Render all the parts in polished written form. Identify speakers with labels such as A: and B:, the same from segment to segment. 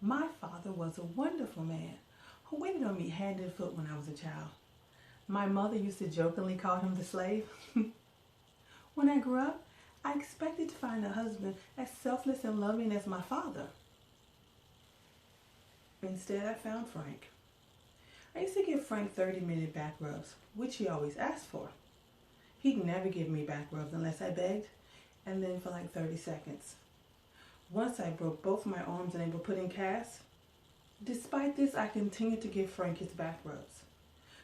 A: My father was a wonderful man who waited on me hand and foot when I was a child. My mother used to jokingly call him the slave. When I grew up, I expected to find a husband as selfless and loving as my father. Instead, I found Frank. I used to give Frank 30-minute back rubs, which he always asked for. He'd never give me back rubs unless I begged, and then for like 30 seconds. Once I broke both my arms and they were put in casts. Despite this, I continued to give Frank his back rubs.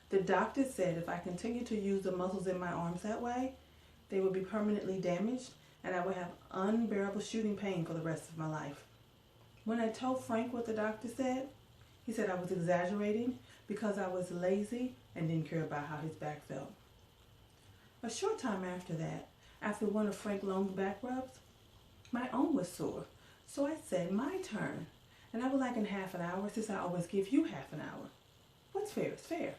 A: The doctor said if I continued to use the muscles in my arms that way, they would be permanently damaged and I would have unbearable shooting pain for the rest of my life. When I told Frank what the doctor said, he said I was exaggerating because I was lazy and didn't care about how his back felt. A short time after that, after one of Frank's long back rubs, my arm was sore, so I said, my turn. And I would like in half an hour since I always give you half an hour. What's fair is fair.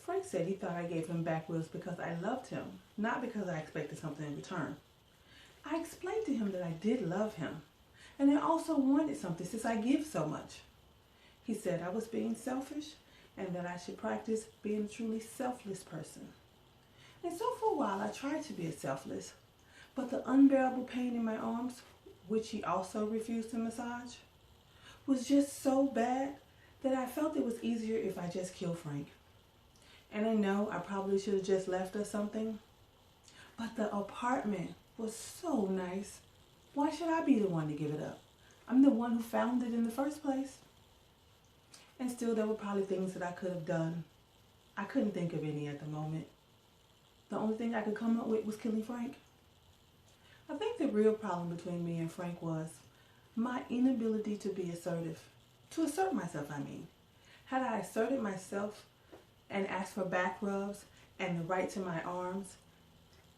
A: Frank said he thought I gave him back rubs because I loved him, not because I expected something in return. I explained to him that I did love him, and I also wanted something since I give so much. He said I was being selfish and that I should practice being a truly selfless person. And so for a while I tried to be selfless, but the unbearable pain in my arms, which he also refused to massage, was just so bad that I felt it was easier if I just killed Frank. And I know I probably should have just left or something, but the apartment was so nice. Why should I be the one to give it up? I'm the one who found it in the first place. And still there were probably things that I could have done. I couldn't think of any at the moment. The only thing I could come up with was killing Frank. I think the real problem between me and Frank was my inability to be assertive. To assert myself, I mean. Had I asserted myself and asked for back rubs and the right to my arms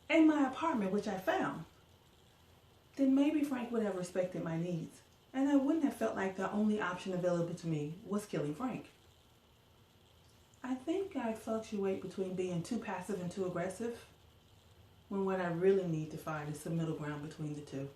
A: and my apartment, which I found, then maybe Frank would have respected my needs, and I wouldn't have felt like the only option available to me was killing Frank. I think I fluctuate between being too passive and too aggressive, when what I really need to find is the middle ground between the two.